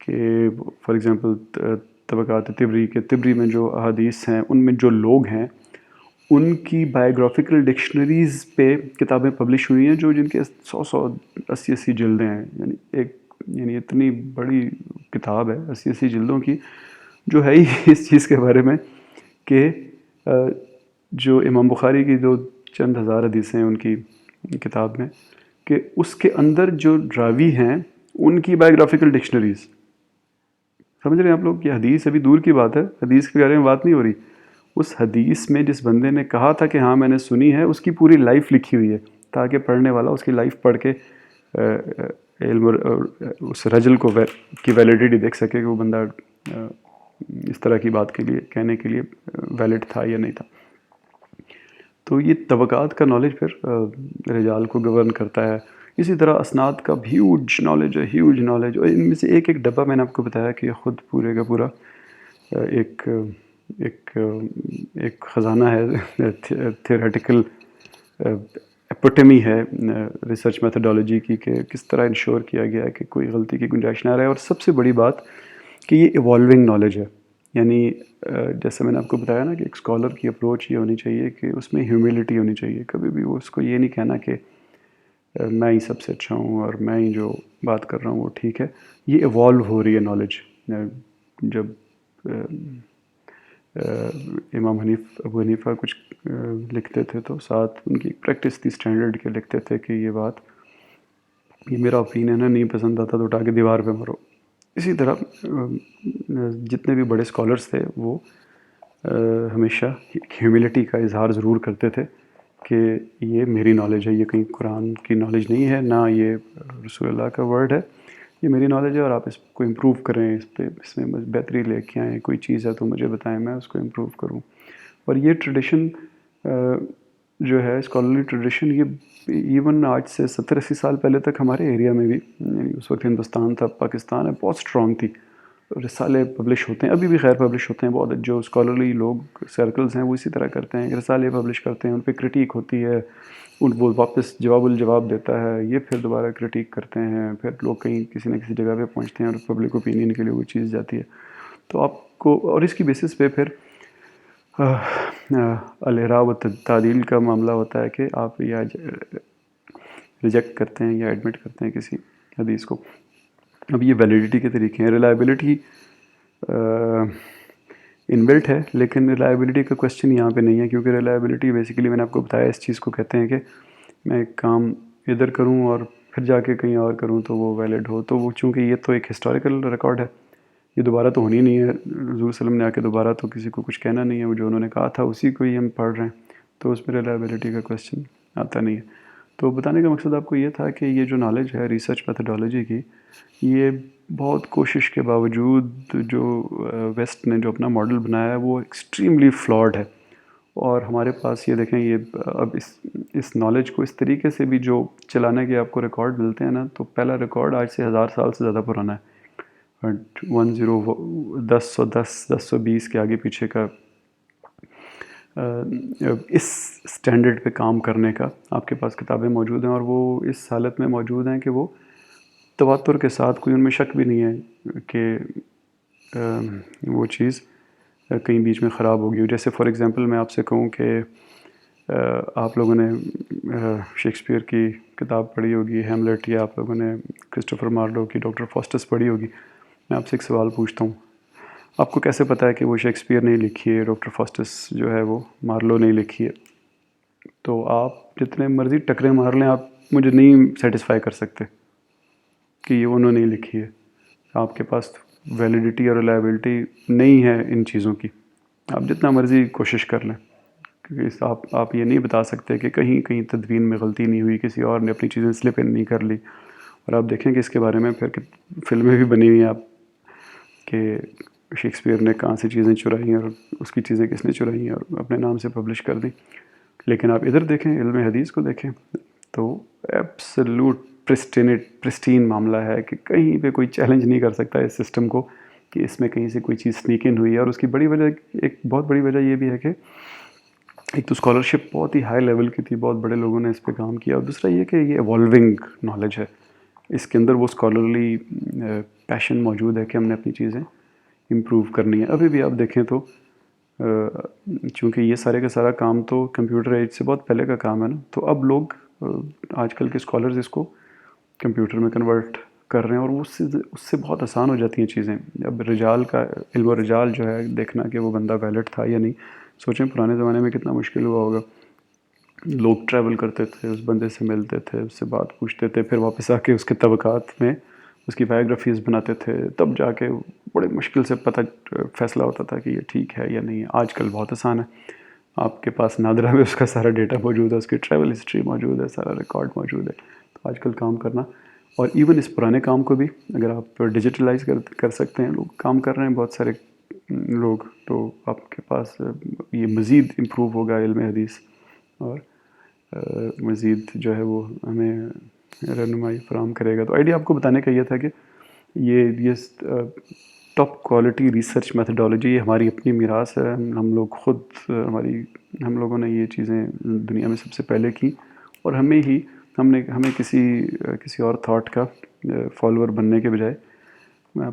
कि फॉर एग्ज़ाम्पल तबक़ात तिबरी के, तिबरी में जो अहादीस हैं उनमें जो लोग हैं उनकी बायोग्राफिकल डिक्शनरीज़ पे किताबें पब्लिश हुई हैं, जो जिनके 100 80 जिल्दें हैं, यानी इतनी बड़ी किताब है 80 जिल्दों की, जो है ही इस चीज़ के बारे में कि जो इमाम बुखारी की जो चंद हज़ार हदीसें हैं उनकी किताब में, कि उसके अंदर जो रावी हैं उनकी बायोग्राफिकल डिक्शनरीज़। समझ रहे हैं आप लोग कि हदीस अभी दूर की बात है, हदीस के बारे में बात नहीं हो रही, उस हदीस में जिस बंदे ने कहा था कि हाँ मैंने सुनी है, उसकी पूरी लाइफ लिखी हुई है, ताकि पढ़ने वाला उसकी लाइफ पढ़ के इल्म उस रजल को की वैलिडिटी देख सके कि वो बंदा इस तरह की बात के लिए कहने के लिए वैलिड था या नहीं था। तो ये तबक़ात का नॉलेज फिर रिजाल को गवर्न करता है। इसी तरह असनाद का भी ह्यूज नॉलेज है, ह्यूज नॉलेज। और इनमें से एक एक डब्बा मैंने आपको बताया कि ख़ुद पूरे का पूरा एक एक ख़जाना है, थियोरेटिकल एपिटमी है रिसर्च मेथडोलॉजी की, कि किस तरह इंश्योर किया गया है कि कोई गलती की गुंजाइश ना रहे। और सबसे बड़ी बात कि ये इवॉल्विंग नॉलेज है, यानी जैसे मैंने आपको बताया ना कि एक स्कॉलर की अप्रोच ये होनी चाहिए कि उसमें ह्यूमिलिटी होनी चाहिए। कभी भी वो उसको ये नहीं कहना कि मैं ही सबसे अच्छा हूँ और मैं ही जो बात कर रहा हूँ वो ठीक है। ये इवॉल्व हो रही है नॉलेज। जब इमाम अबू हनीफ़ा कुछ लिखते थे तो साथ उनकी प्रैक्टिस थी स्टैंडर्ड के, लिखते थे कि ये बात, ये मेरा ओपिनियन है, नहीं पसंद आता तो उठा के दीवार पे मारो। इसी तरह जितने भी बड़े स्कॉलर्स थे वो हमेशा ह्यूमिलिटी का इजहार ज़रूर करते थे कि ये मेरी नॉलेज है, ये कहीं कुरान की नॉलेज नहीं है, ना ये रसूलुल्लाह का वर्ड है, ये मेरी नॉलेज है और आप इसको इम्प्रूव करें, इसमें बेहतरी लेके आएँ, कोई चीज़ है तो मुझे बताएं, मैं उसको इम्प्रूव करूँ। और ये ट्रेडिशन जो है स्कॉलरली ट्रेडिशन, ये इवन आज से 70-80 साल पहले तक हमारे एरिया में भी, उस वक्त हिंदुस्तान था, पाकिस्तान है, बहुत स्ट्रॉन्ग थी। रिसाले पब्लिश होते हैं, अभी भी खैर पब्लिश होते हैं, बहुत जो स्कॉलरली लोग सर्कल्स हैं वो इसी तरह करते हैं, रिसाले पब्लिश करते हैं, उन पर क्रिटिक होती है, उन वो वापस जवाब देता है, ये फिर दोबारा क्रिटिक करते हैं, फिर लोग कहीं किसी न किसी जगह पे पहुंचते हैं और पब्लिक ओपिनियन के लिए वो चीज़ जाती है। तो आपको और इसकी बेसिस पे फिर अलहरा व तादील का मामला होता है कि आप या रिजेक्ट करते हैं या एडमिट करते हैं किसी हदीस को। अब ये वैलिडिटी के तरीके हैं। रिलायबिलिटी इनबिल्ट है, लेकिन रिलायबिलिटी का क्वेश्चन यहाँ पे नहीं है, क्योंकि रिलायबिलिटी बेसिकली मैंने आपको बताया इस चीज़ को कहते हैं कि मैं एक काम इधर करूँ और फिर जाके कहीं और करूँ तो वो वैलिड हो। तो वो चूँकि ये तो एक हिस्टोरिकल रिकॉर्ड है, ये दोबारा तो होनी नहीं है, हुज़ूर सल्लम ने आके दोबारा तो किसी को कुछ कहना नहीं है, वो जो उन्होंने कहा था उसी को ही हम पढ़ रहे हैं, तो उसमें रिलायबिलिटी का क्वेश्चन आता नहीं है। तो बताने का मकसद आपको ये था कि ये जो नॉलेज है रिसर्च मेथडोलॉजी की, ये बहुत कोशिश के बावजूद जो वेस्ट ने जो अपना मॉडल बनाया है वो एक्सट्रीमली फ्लॉड है। और हमारे पास ये देखें, ये अब इस नॉलेज को इस तरीके से भी जो चलाने के आपको रिकॉर्ड मिलते हैं ना, तो पहला रिकॉर्ड आज से 1000 साल से ज़्यादा पुराना है। 1020 के आगे पीछे का इस स्टैंडर्ड पे काम करने का आपके पास किताबें मौजूद हैं, और वो इस हालत में मौजूद हैं कि वो तवातुर के साथ, कोई उनमें शक भी नहीं है कि वो चीज़ कहीं बीच में ख़राब होगी। जैसे फॉर एग्ज़ाम्पल मैं आपसे कहूँ कि आप लोगों ने शेक्सपियर की किताब पढ़ी होगी हैमलेट, या आप लोगों ने क्रिस्टोफर मार्लो की डॉक्टर फॉस्टस पढ़ी होगी। मैं आपसे एक सवाल पूछता हूँ, आपको कैसे पता है कि वो शेक्सपियर नहीं लिखी है, डॉक्टर फॉस्टस जो है वो मार्लो नहीं लिखी है? तो आप जितने मर्ज़ी टकरे मार लें, आप मुझे नहीं सेटिस्फाई कर सकते कि ये उन्होंने नहीं लिखी है। आपके पास वैलिडिटी और रिलायबिलिटी नहीं है इन चीज़ों की, आप जितना मर्ज़ी कोशिश कर लें, क्योंकि आप ये नहीं बता सकते कि कहीं कहीं तदवीन में गलती नहीं हुई, किसी और ने अपनी चीज़ें स्लिप इन नहीं कर ली। और आप देखें कि इसके बारे में फिर फिल्में भी बनी हुई हैं आप कि शेक्सपियर ने कहाँ से चीज़ें चुराई और उसकी चीज़ें किसने चुराई और अपने नाम से पब्लिश कर दी। लेकिन आप इधर देखें, इल्म हदीस को देखें, तो एब्सोल्यूट प्रिस्टीन मामला है कि कहीं पे कोई चैलेंज नहीं कर सकता इस सिस्टम को कि इसमें कहीं से कोई चीज़ स्नीक इन हुई है। और उसकी बड़ी वजह, एक बहुत बड़ी वजह ये भी है कि एक तो स्कॉलरशिप बहुत ही हाई लेवल की थी, बहुत बड़े लोगों ने इस पे काम किया, और दूसरा ये कि ये एवॉल्विंग नॉलेज है, इसके अंदर वो स्कॉलरली पैशन मौजूद है कि हमने अपनी चीज़ें इम्प्रूव करनी है। अभी भी आप देखें तो चूँकि ये सारे का सारा काम तो कंप्यूटर एज से बहुत पहले का काम है ना, तो अब लोग आजकल के स्कॉलर्स इसको कंप्यूटर में कन्वर्ट कर रहे हैं, और उससे उससे बहुत आसान हो जाती हैं चीज़ें। अब रिजाल का इल्म रिजाल जो है, देखना कि वो बंदा वैलिड था या नहीं, सोचें पुराने ज़माने में कितना मुश्किल हुआ होगा। लोग ट्रैवल करते थे, उस बंदे से मिलते थे, उससे बात पूछते थे, फिर वापस आके उसके तबकात में उसकी बायोग्राफीज़ बनाते थे, तब जाके बड़े मुश्किल से फ़ैसला होता था कि ये ठीक है या नहीं है। आजकल बहुत आसान है, आपके पास नादरा में उसका सारा डेटा मौजूद है, उसकी ट्रैवल हिस्ट्री मौजूद है, सारा रिकॉर्ड मौजूद है। तो आजकल काम करना, और इवन इस पुराने काम को भी अगर आप डिजिटलाइज कर सकते हैं, लोग काम कर रहे हैं बहुत सारे लोग, तो आपके पास ये मज़ीद इम्प्रूव होगा इल्म हदीस, और मज़ीद जो है वो हमें रहनुमाई फराहम करेगा। तो आइडिया आपको बताने का ये था कि ये टॉप क्वालिटी रिसर्च मेथडोलॉजी हमारी अपनी मीरास है। हम लोग खुद हम लोगों ने ये चीज़ें दुनिया में सबसे पहले की, और हमें किसी और थॉट का फॉलोअर बनने के बजाय, मैं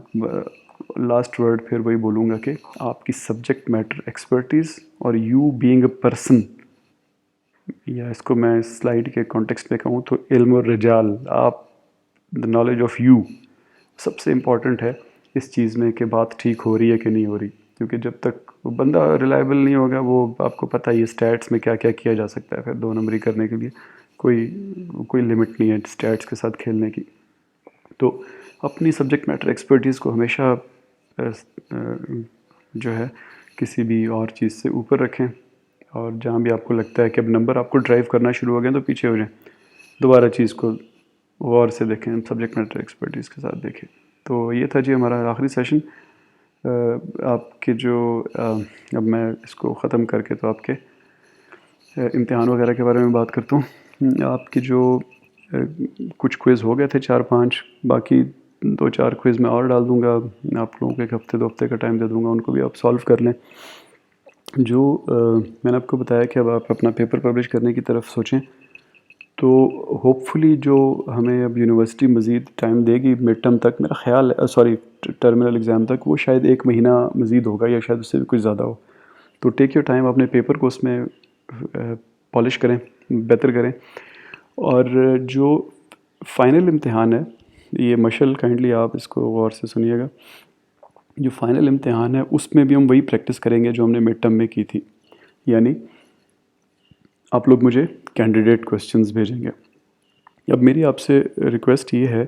लास्ट वर्ड फिर वही बोलूँगा कि आपकी सब्जेक्ट मैटर एक्सपर्टीज़ और यू बीइंग अ पर्सन, या इसको मैं स्लाइड के कॉन्टेक्स्ट में कहूँ तो इल्म और रिजाल, आप द नॉलेज ऑफ यू सबसे इम्पॉर्टेंट है इस चीज़ में कि बात ठीक हो रही है कि नहीं हो रही। क्योंकि जब तक वो बंदा रिलायबल नहीं होगा, वो आपको पता ही है स्टैट्स में क्या क्या किया जा सकता है, फिर 2 नंबरी करने के लिए कोई लिमिट नहीं है स्टैट्स के साथ खेलने की। तो अपनी सब्जेक्ट मैटर एक्सपर्टीज़ को हमेशा जो है किसी भी और चीज़ से ऊपर रखें, और जहाँ भी आपको लगता है कि अब नंबर आपको ड्राइव करना शुरू हो गए तो पीछे हो जाएं, दोबारा चीज़ को गौर से देखें, सब्जेक्ट मैटर एक्सपर्टीज़ के साथ देखें। तो ये था जी हमारा आखिरी सेशन। आपके जो अब मैं इसको ख़त्म करके तो आपके इम्तिहान वगैरह के बारे में बात करता हूँ। आपके जो कुछ क्विज़ हो गए थे 4-5, बाकी 2-4 क्विज़ मैं और डाल दूँगा, आप लोगों को 1 हफ़्ते 2 हफ़्ते का टाइम दे दूँगा, उनको भी आप सॉल्व कर लें। जो मैंने आपको बताया कि अब आप अपना पेपर पब्लिश करने की तरफ सोचें, तो होपफुली जो हमें अब यूनिवर्सिटी मज़ीद टाइम देगी मिड टर्म तक, मेरा ख़्याल है सॉरी टर्मिनल एग्ज़ाम तक, वो शायद 1 महीना मज़ीद होगा या शायद उससे भी कुछ ज़्यादा हो। तो टेक योर टाइम, अपने पेपर को उसमें पॉलिश करें, बेहतर करें। और जो फ़ाइनल इम्तिहान है, ये मशल काइंडली आप इसको गौर से सुनिएगा, जो फ़ाइनल इम्तिहान है उसमें भी हम वही प्रैक्टिस करेंगे जो हमने मिड टर्म में की थी। यानी आप लोग मुझे कैंडिडेट क्वेश्चंस भेजेंगे। अब मेरी आपसे रिक्वेस्ट ये है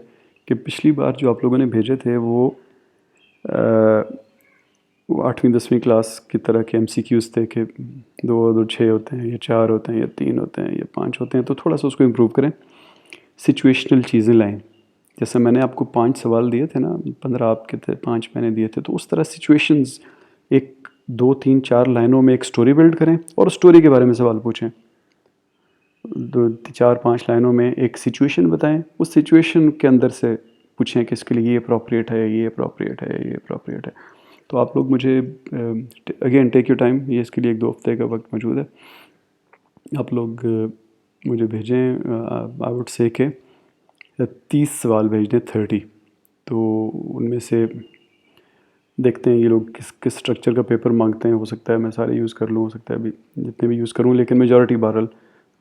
कि पिछली बार जो आप लोगों ने भेजे थे वो 8वीं 10वीं क्लास की तरह के MCQs थे कि 2 और 2 6 होते हैं, या 4 होते हैं, या 3 होते हैं, या 5 होते हैं, तो थोड़ा सा उसको इम्प्रूव करें, सिचुएशनल चीज़ें लाएं। जैसे मैंने आपको 5 सवाल दिए थे ना, 15 आपके थे, 5 मैंने दिए थे, तो उस तरह सिचुएशंस एक 2 3 4 लाइनों में एक स्टोरी बिल्ड करें और स्टोरी के बारे में सवाल पूछें। 2 4 5 लाइनों में एक सिचुएशन बताएं, उस सिचुएशन के अंदर से पूछें कि इसके लिए ये अप्रोप्रिएट है, ये अप्रोप्रिएट है, ये अप्रोप्रिएट है। तो आप लोग मुझे अगेन टेक योर टाइम, ये इसके लिए 1-2 हफ्ते का वक्त मौजूद है। आप लोग मुझे भेजें, आई वुड से के 30 सवाल भेज दें, 30। तो उनमें से देखते हैं ये लोग किस किस स्ट्रक्चर का पेपर मांगते हैं। हो सकता है मैं सारे यूज़ कर लूँ, हो सकता है अभी जितने भी यूज़ करूँ, लेकिन मेजॉरिटी बहरहाल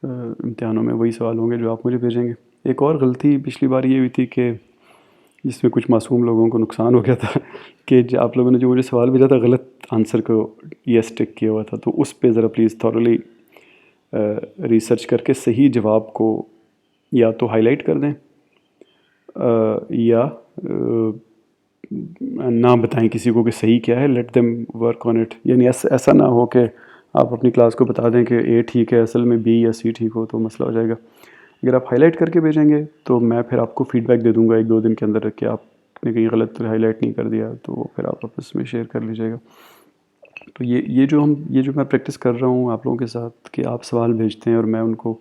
इम्तिहानों में वही सवाल होंगे जो आप मुझे भेजेंगे। एक और गलती पिछली बार ये हुई थी कि जिसमें कुछ मासूम लोगों को नुकसान हो गया था कि आप लोगों ने जो मुझे सवाल भेजा था गलत आंसर को यस टिक किया हुआ था, तो उस पे ज़रा प्लीज़ थॉरली रिसर्च करके सही जवाब को या तो हाईलाइट कर दें या ना बताएं किसी को कि सही क्या है, let them work on it. यानी ऐसा ना हो कि आप अपनी क्लास को बता दें कि ए ठीक है, असल में बी या सी ठीक हो, तो मसला हो जाएगा। अगर आप हाईलाइट करके भेजेंगे तो मैं फिर आपको फीडबैक दे दूंगा 1-2 दिन के अंदर कि आपने कहीं गलत हाईलाइट नहीं कर दिया, तो वो फिर आप आपस में शेयर कर लीजिएगा। तो ये जो मैं प्रैक्टिस कर रहा हूँ आप लोगों के साथ कि आप सवाल भेजते हैं और मैं उनको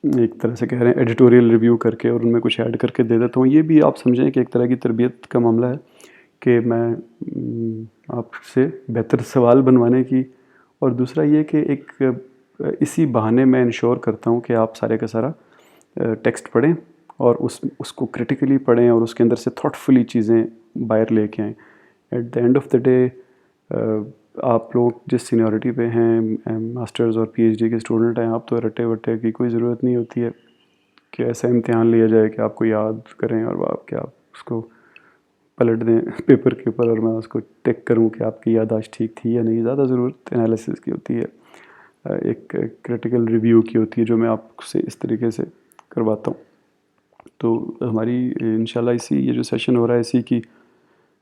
एक तरह से कह रहे हैं एडिटोरियल रिव्यू करके और उनमें कुछ ऐड करके दे देता हूँ, ये भी आप समझें कि एक तरह की तरबियत का मामला है कि मैं आपसे बेहतर सवाल बनवाने की। और दूसरा ये कि एक इसी बहाने मैं इंश्योर करता हूँ कि आप सारे का सारा टेक्स्ट पढ़ें और उसको क्रिटिकली पढ़ें और उसके अंदर से थॉटफुली चीज़ें बाहर लेके आएँ। At the end of the day आप लोग जिस सीनियरिटी पे हैं, मास्टर्स और PhD के स्टूडेंट हैं, आप तो रटे वटे की कोई ज़रूरत नहीं होती है कि ऐसा इम्तिहान लिया जाए कि आपको याद करें और आप क्या आप उसको पलट दें पेपर के ऊपर और मैं उसको टिक करूं कि आपकी याददाश्त ठीक थी या नहीं। ज़्यादा ज़रूरत एनालिसिस की होती है, एक क्रिटिकल रिव्यू की होती है, जो मैं आपसे इस तरीके से करवाता हूँ। तो हमारी इंशाल्लाह ये जो सेशन हो रहा है इसी की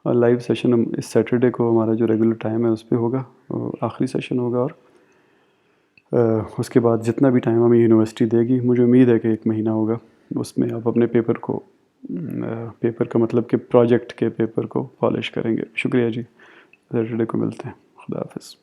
लाइव सेशन हम इस सैटरडे को हमारा जो रेगुलर टाइम है उस पर होगा, आखिरी सेशन होगा। और उसके बाद जितना भी टाइम हमें यूनिवर्सिटी देगी, मुझे उम्मीद है कि 1 महीना होगा, उसमें आप अपने पेपर को पेपर का मतलब कि प्रोजेक्ट के पेपर को पॉलिश करेंगे। शुक्रिया जी, सैटरडे को मिलते हैं। खुदा हाफिज़।